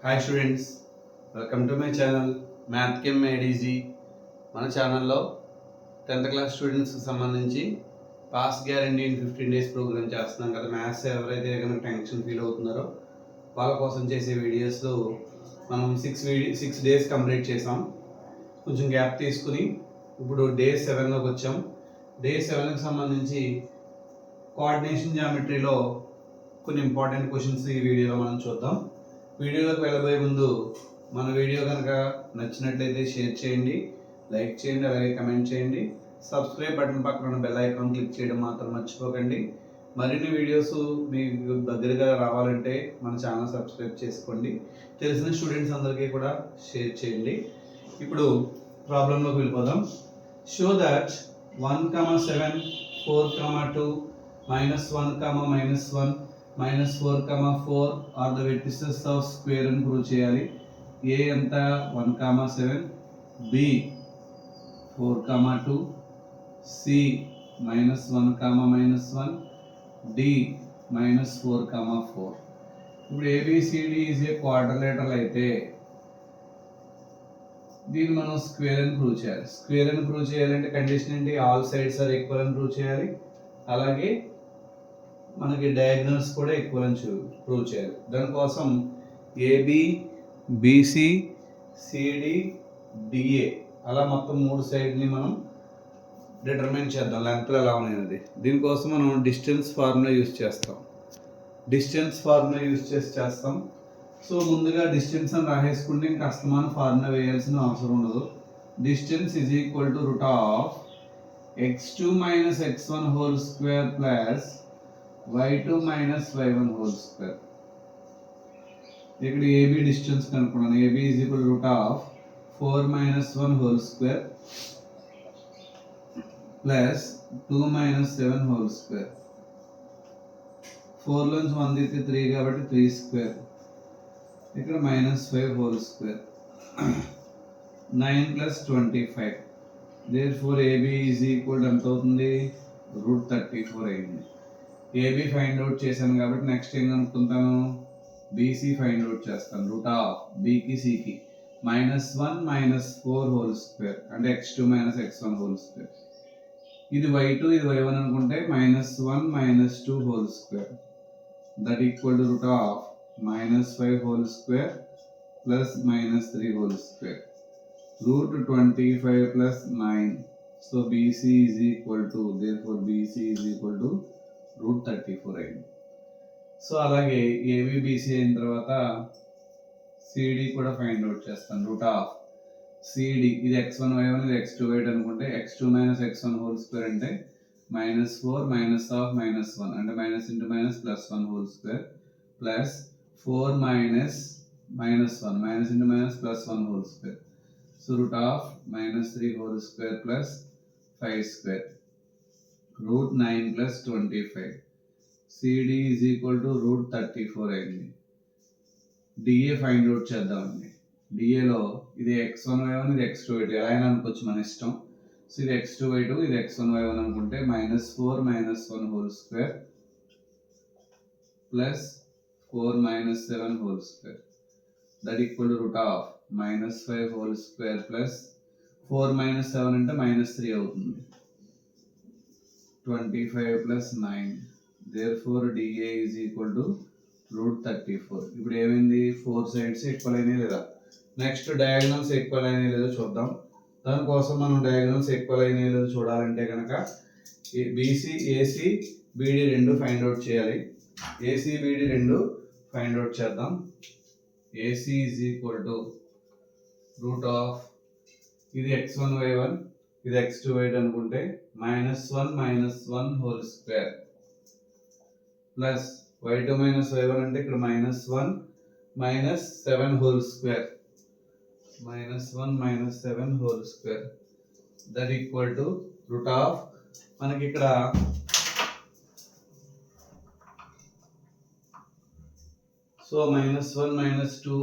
Hi students, welcome to my channel math chem made easy. మన ఛానల్లో 10th class స్టూడెంట్స్కి సంబంధించి pass guarantee in 15 days program చేస్తున్నాం కదా. మ్యాథ్స్ ఎవరైతే కనుక టెన్షన్ ఫీల్ అవుతున్నారో వాళ్ళ కోసం చేసే వీడియోస్లో మనం 6 days కంప్లీట్ చేసాం. కొంచెం గ్యాప్ తీసుకుని ఇప్పుడు డే 7లోకి వచ్చాం. డే 7కి సంబంధించి కోఆర్డినేషన్ జామెట్రీలో కొన్ని ఇంపార్టెంట్ క్వశ్చన్స్ ఈ వీడియోలో మనం చూద్దాం. వీడియోలోకి వెళ్ళబోయే ముందు మన వీడియో కనుక నచ్చినట్లయితే షేర్ చేయండి, లైక్ చేయండి, అలాగే కమెంట్ చేయండి. సబ్స్క్రైబ్ బటన్ పక్కన ఉన్న బెల్ ఐకాన్ క్లిక్ చేయడం మాత్రం మర్చిపోకండి. మరిన్ని వీడియోస్ మీకు దగ్గరగా రావాలంటే మన ఛానల్ సబ్స్క్రైబ్ చేసుకోండి. తెలిసిన స్టూడెంట్స్ అందరికీ కూడా షేర్ చేయండి. ఇప్పుడు ప్రాబ్లంలోకి వెళ్ళిపోదాం. Show that 1, 7, 4, 2, -1, -1, -4, 4 are the vertices of square అని ప్రూవ్ చేయాలి. ఏ ఎంత 1, 7, బి 4, 2, సి -1, -1, డి -4, 4. ఇప్పుడు ఏబిసిడి ఈజ్ ఏ క్వాడ్రిలేటరల్ అయితే దీన్ని మనం స్క్వేర్ అని ప్రూవ్ చేయాలి. స్క్వేర్ అని ప్రూవ్ చేయాలంటే కండిషన్ ఏంటి? ఆల్ సైడ్స్ ఆర్ ఈక్వల్ అని ప్రూవ్ చేయాలి. అలాగే మనకి డయాగ్నల్స్ కూడా ఈక్వల్ అని ప్రూవ్ చేయాలి. దానికోసం ఏబి, బీసీ, సిడి, డిఏ అలా మొత్తం 3 సైడ్ని మనం డిటర్మైన్ చేద్దాం లెంగ్త్లో ఎలా ఉన్నది. దీనికోసం మనం డిస్టెన్స్ ఫార్ములా యూజ్ చేస్తాం. చేస్తాం. సో ముందుగా డిస్టెన్స్ అని రాసేసుకుంటే ఇంకా అస్తమాన ఫార్ములా వేయాల్సిన అవసరం ఉండదు. Distance is equal to root of x2 - x1 whole square plus y2 - y1 whole square. ఇక్కడ ఏబి డిస్టెన్స్ కనుక్కున్నాను. ఏబి ఈజ్ ఈక్వల్ రూట్ ఆఫ్ 4 - 1 whole square plus 2 - 7 whole square. 4 నుంచి 1 తీస్తే 3 కాబట్టి 3 స్క్వేర్. ఇక్కడ -5 whole square. 9 + 25. therefore AB is equal ఎంత అవుతుంది? √34 అయింది. ఏబి ఫైండ్ అవుట్ చేశాను కాబట్టి నెక్స్ట్ ఏం కనుక్కుంటాను? బీసీ ఫైండ్ అవుట్ చేస్తాను. రూట్ ఆఫ్ బీకి సికి -1 - 4 హోల్ స్క్వేర్ అంటే x2 - x1 హోల్ స్క్వేర్. ఇది y2 ఇది y1 అనుకుంటే -1 - 2 whole square that equal to root of -5 whole square plus -3 whole square. √25 + 9. So BC is equal to therefore BC is equal to √34 అయింది. So అలాగే ABBC అయిన తర్వాత CD కూడా find out చేస్తాను. Root of CD ఇది x1 y1 ఇది x2 y2 అనుకుంటే x2 - x1 whole square అంటే -4 -1 అంటే -× -+1 whole square plus 4 - -1 -× +1 whole square. So root of -3 whole square plus 5 square. √9 + 25. CD is equal to √34 అయింది. డిఏ ఫైండ్ అవుట్ చేద్దామండి. డిఏలో ఇది x1 y1 ఇది x2 y2 ఎలా అయినా అనుకోవచ్చు, మన ఇష్టం. సో ఇది x2 y2 ఇది x1 y1 అనుకుంటే -4 - 1 whole square plus 4 - 7 whole square that equal to root of -5 whole square plus 4 - 7 అంటే -3 అవుతుంది. 25 + 9. therefore DA is equal to √34. ఇప్పుడు ఏమైంది? 4 సైడ్స్ ఈక్వల్ అయినాయి లేదా? నెక్స్ట్ డయాగనల్స్ ఈక్వల్ అయినాయి లేదో చూద్దాం. దానికోసం మనం డయాగనల్స్ ఈక్వల్ అయినాయి లేదో చూడాలంటే కనుక బీసీ ఏసీ బీడీ రెండు ఫైండ్ అవుట్ చేయాలి. ఏసీ బీడీ రెండు ఫైండ్ అవుట్ చేద్దాం. AC is equal to root of ఇది x1 y1 ఇది x2 y2 అనుకుంటే -1 - 1 whole square plus y2 - y1 అంటే ఇక్కడ -1 - 7 whole square -1 - 7 whole square that equal to root of మనకి ఇక్కడ సో -1 - 2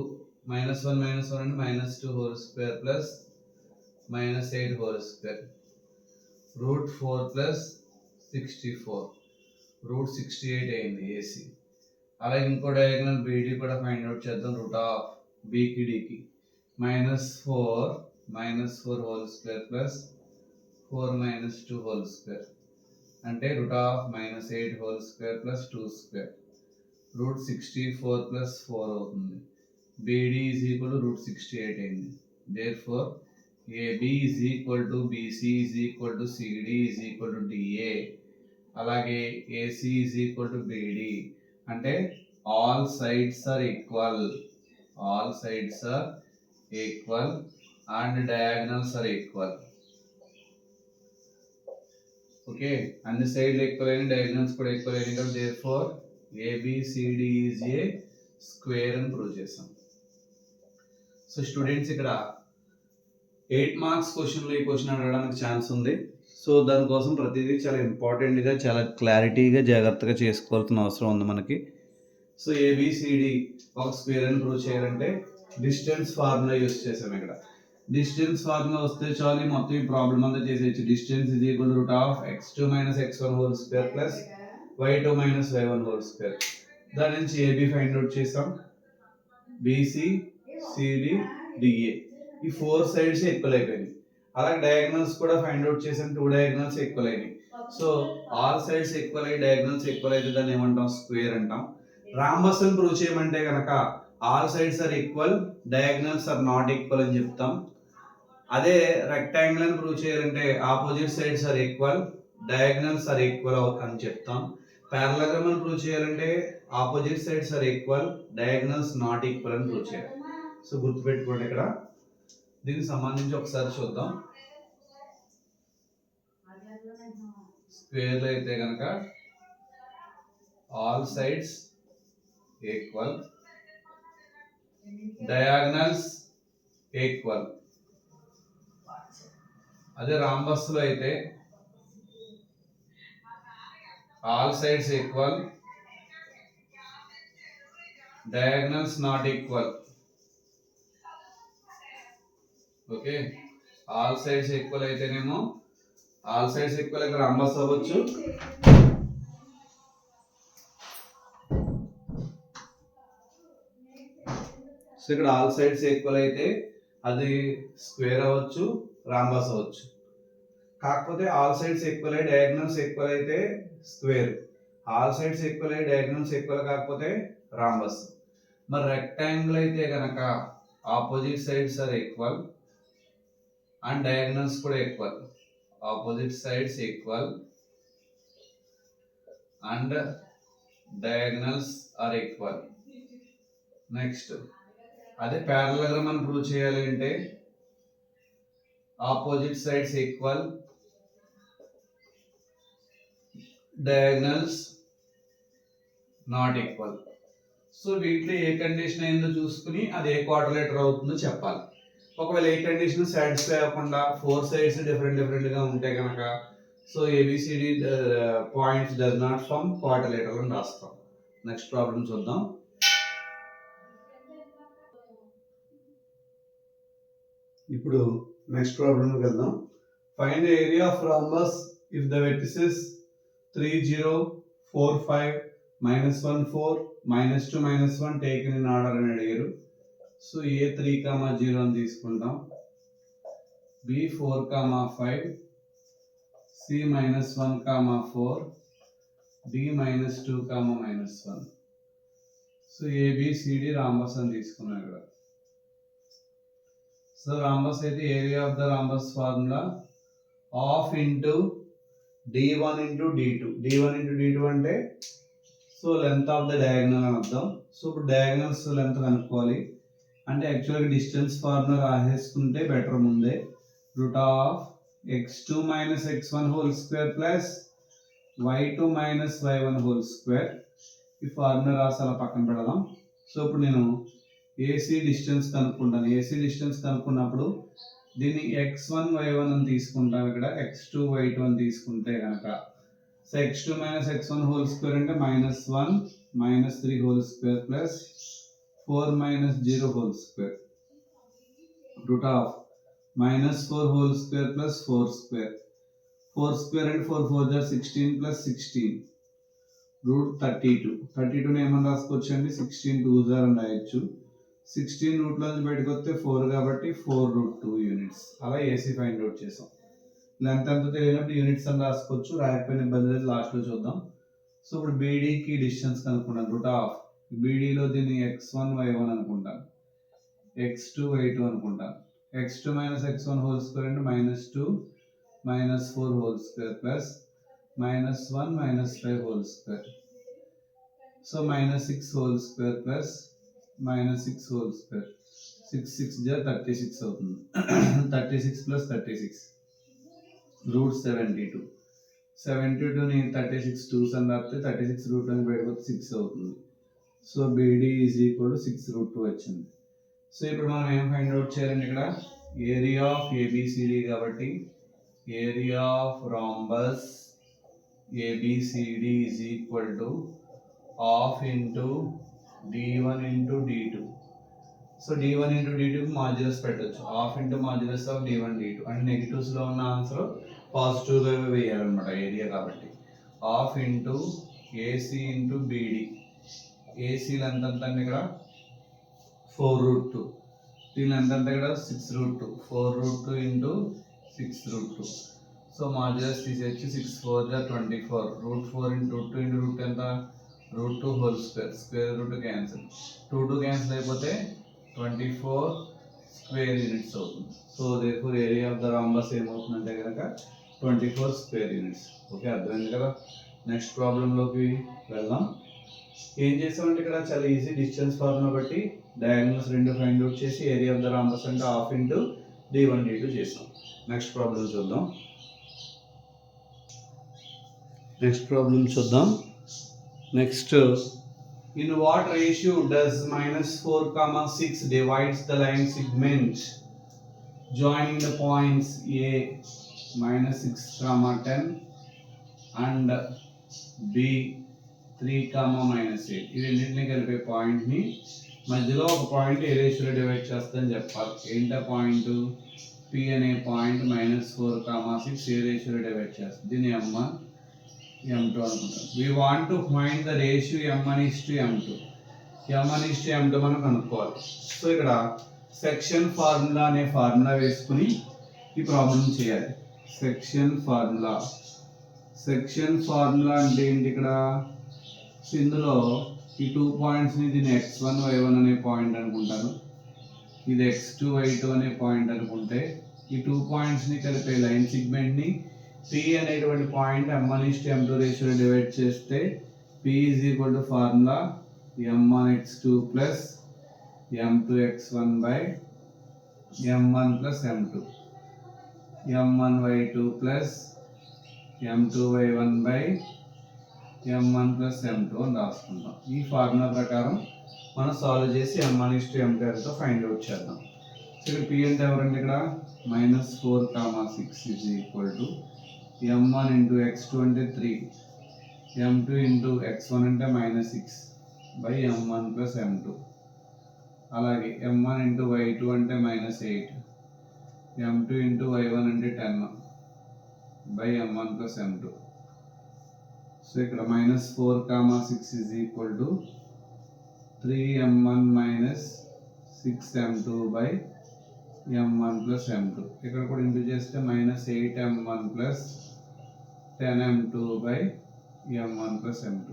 -1 - 1 అంటే -2 whole square plus -8 whole square. √4 + 64 √68 అయింది ఏసీ. అలాగే ఇంకో డయాగ్నల్ బీడీ కూడా ఫైండ్ అవుట్ చేద్దాం. రూట్ ఆఫ్ బీకి డీకి -4 whole square plus 4 - 2 whole square అంటే √-8 whole square plus 2 square √64 plus 4 అవుతుంది. BD ఈజ్ ఈక్వల్ టు √68 అయింది. Therefore AB is equal to BC is equal to CD is equal to DA, అలాగే AC is equal to BD అంటే all sides are equal and diagonals are equal. Okay, అన్ని సైడ్లు equal అయిన diagonals కూడా equal అయినాయి కదా. Therefore ABCD is a square అని prove చేసాం. సో స్టూడెంట్స్ ఇక్కడ 8 మార్క్స్ క్వశ్చన్లో ఈ క్వశ్చన్ అడగడానికి ఛాన్స్ ఉంది. సో దానికోసం ప్రతిదీ చాలా ఇంపార్టెంట్గా చాలా క్లారిటీగా జాగ్రత్తగా చేసుకోవాల్సిన అవసరం ఉంది మనకి. సో ABCD ఒక స్క్వేర్ అని ప్రూవ్ చేయాలంటే డిస్టెన్స్ ఫార్ములా యూస్ చేసాం. ఇక్కడ డిస్టెన్స్ ఫార్ములా వస్తే చాలు మొత్తం ఈ ప్రాబ్లం అంతా చేసేయచ్చు. Distance is equal to √(x2 - x1) whole square plus y2 - y1 whole square. దాని నుంచి AB ఫైండ్ అవుట్ చేసాం, BC CD DA ఈ 4 సైడ్స్ ఈక్వల్ అయిపోయినాయి. అలాగే డయాగనల్స్ కూడా ఫైండ్ అవుట్ చేసాం, 2 డయాగనల్స్ ఈక్వల్ అయినాయి. సో ఆల్ సైడ్స్ ఈక్వల్ అయ్యి డయాగనల్స్ ఈక్వల్ అయితే దాన్ని ఏమంటాం? స్క్వేర్ అంటాం. రాంబస్ అని ప్రూవ్ చేయమంటే కనుక all sides are equal, diagonals are not equal అని చెప్తాం. అదే రెక్టాంగిల్ అని ప్రూవ్ చేయాలంటే opposite sides are equal, diagonals are equal అని చెప్తాం. పారలలోగ్రామ్ అని ప్రూవ్ చేయాలంటే opposite sides are equal, diagonals not equal అని ప్రూవ్ చేయాలి. సో గుర్తుపెట్టుకోండి. ఇక్కడ దీనికి సంబంధించి ఒకసారి చూద్దాం. స్క్వేర్లో అయితే కనుక all sides equal, diagonals equal. అదే రాంబస్ లో అయితే all sides equal, diagonals not equal. Okay, all sides equal అయితేనేమో ఆల్ సైడ్స్ ఈక్వల్ ఇక్కడ రాంబస్ అవ్వచ్చు, సో ఇక్కడ ఆల్ సైడ్స్ ఈక్వల్ అయితే అది స్క్వేర్ అవ్వచ్చు, రాంబస్ అవ్వచ్చు. కాకపోతే ఆల్ సైడ్స్ ఈక్వల్ అయ్యి డయాగనల్స్ ఈక్వల్ అయితే స్క్వేర్, ఆల్ సైడ్స్ ఈక్వల్ అయ్యి డయాగనల్స్ ఈక్వల్ కాకపోతే రాంబస్. మరి రెక్టాంగిల్ అయితే కనుక opposite sides are equal and diagonals కూడా equal, opposite sides equal and diagonals are equal. Next అదే పారలలోగ్రామ్ అని ప్రూవ్ చేయాలి అంటే opposite sides equal, diagonals not equal. So వీటిలో ఏ కండిషన్ అయిందో చూసుకుని అది ఏ క్వాడ్రిలేటర్ అవుతుందో చెప్పాలి. ఒకవేళ ఏ కండిషన్ సాటిస్ఫై అవ్వకుండా 4 సైడ్స్ డిఫరెంట్ గా ఉంటే కనుక so ABCD points does not form quadrilateral అని రాస్తాం. నెక్స్ట్ ప్రాబ్లం చూద్దాం. ఇప్పుడు నెక్స్ట్ ప్రాబ్లంకి వెళ్దాం. Find the area of rhombus if the vertices 3 0 4 5 -1 4 -2 -1 taken in order అని అడిగారు. సో A 3, 0 అని తీసుకుంటాం, B 4, 5, C -1, 4, D -2, -1. So ABCD rhombus అని తీసుకున్నాం ఇక్కడ. సో rhombus అయితే area of the rhombus formula half into D1 into D2. D1 into D2 అంటే so length of the diagonal అని అర్థం. సో ఇప్పుడు డయాగనల్స్ లెంత్ కనుక్కోవాలి అంటే యాక్చువల్గా డిస్టెన్స్ ఫార్ములా రాసేసుకుంటే బెటర్ ముందే. √(x2 - x1) whole square plus y2 - y1 whole square. ఈ formula రాసి అలా పక్కన పెడదాం. సో ఇప్పుడు నేను AC డిస్టెన్స్ కనుక్కుంటాను. AC డిస్టెన్స్ కనుక్కున్నప్పుడు దీన్ని x1 y1 అని తీసుకుంటాం, ఇక్కడ x2 y2 అని తీసుకుంటే కనుక so x2 - x1 whole square అంటే -1 -3 whole square plus 4 - 0 whole square. √(-4 whole square plus 4 square. 4 square అంటే 4 4 16 ప్లస్ 16 √32. 32ని ఏమని రాసుకోవచ్చు అండి? 16 2 అని రాయొచ్చు. 16 రూట్లోంచి బయటకు వస్తే 4 కాబట్టి 4√2 యూనిట్స్. అలా ఏసీ ఫైండ్ అవుట్ చేసాం. లెంత్ ఎంత తెలియనప్పుడు యూనిట్స్ అని రాసుకోవచ్చు, రాయకపోయిన ఇబ్బంది లేదు, లాస్ట్లో చూద్దాం. సో ఇప్పుడు బీడీకి డిస్టెన్స్ కనుక్కుంటాను. రూట్ ఆఫ్ బీడీలో దీన్ని x1 y1 అనుకుంటాను, x2 y2 అనుకుంటాను. x2 minus x1 whole square అంటే -2 -4 whole square plus -1 -5 whole square. So -6 whole square plus -6 whole square. 6 6 జా 36 అవుతుంది. 36 ప్లస్ 36 రూట్ 72. 72ని 36 2s అని రాస్తే 36 రూట్ అని బయటకు 6 అవుతుంది. So BD is equal to 6√2 వచ్చింది. సో ఇప్పుడు మనం ఏం ఫైండ్ అవుట్ చేయాలండి, ఇక్కడ ఏరియా ఆఫ్ ఏబిసిడి కాబట్టి area of rhombus ABCD is equal to half into d1 into d2. So d1 into d2కి మాడ్యులస్ పెట్టచ్చు, half into modulus of d1 d2. అంటే నెగిటివ్స్లో ఉన్న ఆన్సర్ పాజిటివ్గా వేయాలన్నమాట ఏరియా కాబట్టి. Half into AC into BD. AC length ఎంత అండి ఇక్కడ 4√2, దీని లెంత్ అంతా ఇక్కడ 6√2. 4√2 ఇంటూ 6√2. సో మాడ్యులస్ తీసేసి 6 4 జా 24. Root 4 into root 2 into root ఎంత √2 whole square. Square root cancel, 2 cancel అయిపోతే 24 స్క్వేర్ యూనిట్స్ అవుతుంది. So therefore area of the rhombus ఏమవుతుందంటే కనుక 24 స్క్వేర్ యూనిట్స్. ఓకే, అర్థమైంది కదా. నెక్స్ట్ ప్రాబ్లంలోకి వెళ్దాం. ఏం చేసామంటే ఇక్కడ చాలా ఈజీ, డిస్టెన్స్ ఫార్ములా బట్టి డయాగనల్స్ రెండు ఫైండ్ అవుట్ చేసి ఏరియా ఆఫ్ ద రాంబస్ అంటే హాఫ్ ఇంటూ d1 d2 చేసాం. నెక్స్ట్ ప్రాబ్లం చూద్దాం. Next in what ratio does -4, 6 divides the line segment joining the points A -6, 10 and B 3, -8. ఈ రెండింటిని కలిపే పాయింట్ని మధ్యలో ఒక పాయింట్ ఏ రేషియోలో డివైడ్ చేస్తుందని చెప్పాలి. ఏంటా పాయింట్? P అనే పాయింట్ -4, 6 ఏ రేషియోలో డివైడ్ చేస్తుంది. దీన్ని M1 M2 అనుకుంటాం. We want to find the ratio M1:M2. M1:M2 మనం కనుక్కోవాలి. సో ఇక్కడ సెక్షన్ ఫార్ములా అనే ఫార్ములా వేసుకుని ఈ ప్రాబ్లం చేయాలి. సెక్షన్ ఫార్ములా అంటే ఏంటి? ఇక్కడ ఇందులో ఈ 2 పాయింట్స్ని దీన్ని x1 y1 అనే పాయింట్ అనుకుంటాను, ఇది x2 y2 అనే పాయింట్ అనుకుంటే ఈ 2 పాయింట్స్ని కలిపే లైన్ సెగ్మెంట్ని P అనేటువంటి పాయింట్ M1:M2 రేషియోలో డివైడ్ చేస్తే P is equal to formula M1x2 plus M2x1 by M1 plus M2, M1y2 plus M2y1 by M1 plus M2 అని రాసుకుంటాం. ఈ ఫార్ములా ప్రకారం మనం సాల్వ్ చేసి M1:M2 ఫైండ్ అవుట్ చేద్దాం. ఇక్కడ P అంటే ఎవరండి? ఇక్కడ -4, 6 is equal to M1 into x2 అంటే 3, M2 ఇంటూ x1 అంటే -6 బై M1 ప్లస్ M2. అలాగే M1 ఇంటూ y2 అంటే -8, M2 ఇంటూ y1 అంటే 10 by M1 plus M2. So ఇక్కడ -4, 6 is equal to 3M1 -6M2 by M1 plus M2. ఇక్కడ కూడా into చేస్తే -8M1 plus 10M2 by M1 plus M2.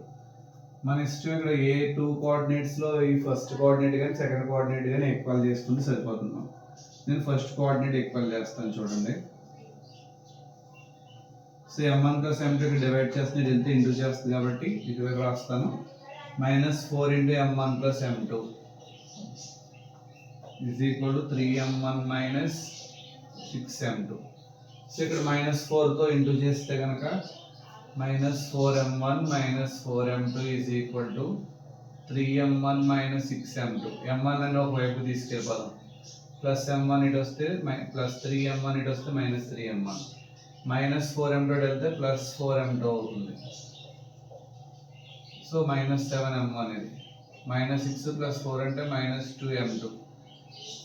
మన ఇష్టం ఇక్కడ ఏ 2 కోఆర్డినేట్స్లో ఈ ఫస్ట్ కోఆర్డినేట్ కానీ సెకండ్ కోఆర్డినేట్ కానీ ఈక్వల్ చేసుకుంటే సరిపోతుంది. నేను ఫస్ట్ కోఆర్డినేట్ ఈక్వల్ చేస్తాను చూడండి. So M1 plus M2 divide చేస్తే ఇది ఎంత ఇంటూ చేస్తుంది కాబట్టి ఇటువైపు రాస్తాను. -4 into M1 plus M2 is equal to 3M1 minus 6M2. So ఇక్కడ -4తో ఇంటూ చేస్తే కనుక -4M1 minus 4M2 is equal to 3M1 minus 6M2. M1 అని ఒకవైపు తీసుకెళ్ళిపోదాం, ప్లస్ M1 ఇటు వస్తే ప్లస్ 3M1 ఇటు వస్తే -3M1, -4M2 వెళ్తే +4M2 అవుతుంది. సో -7M1 ఇది, -6 + 4 అంటే -2M2.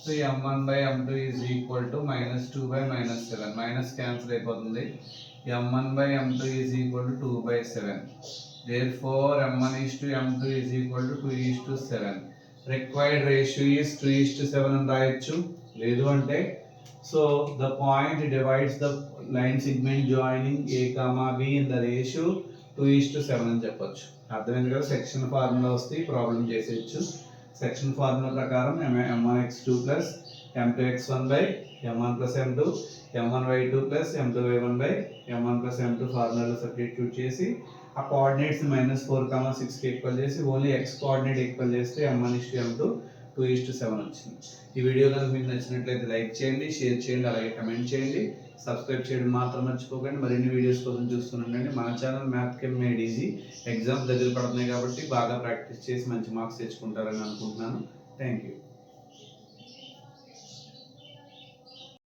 So M1 by M2 is equal to -2 by -7, minus cancel అయిపోతుంది. M1 by M2 is equal to 2 by 7. Therefore M1:M2 is equal to 2:7. Required ratio is 2:7 అని రాయొచ్చు. లేదు అంటే so the point divides the line segment joining A comma B in the ratio 2:7 అని చెప్పొచ్చు. అర్థమైంది కదా? Section formula వస్తే problem చేసేయచ్చు. సెక్షన్ ఫార్ములా ప్రకారం m1x2 plus m2x1 by m1 plus m2 m1y2 plus m2y1 by m1 plus m2 ఫార్ములాలో substitute చేసి ఆ కోఆర్డినేట్స్ -4, 6కి ఈక్వల్ చేసి ఓన్లీ x కోఆర్డినేట్ ఈక్వల్ చేస్తే m1:m2 2:7 వచ్చింది. ఈ వీడియో కనుక మీకు నచ్చినట్లయితే లైక్ చేయండి, షేర్ చేయండి, అలాగే కమెంట్ చేయండి. సబ్స్క్రైబ్ చేయడం మాత్రం మర్చిపోకండి. మరిన్ని వీడియోస్ కోసం చూస్తుండండి. మన channel math chem made easy. Exams దగ్గర పడుతున్నాయి కాబట్టి బాగా ప్రాక్టీస్ చేసి మంచి మార్క్స్ తెచ్చుకుంటారని అనుకుంటున్నాను. Thank you.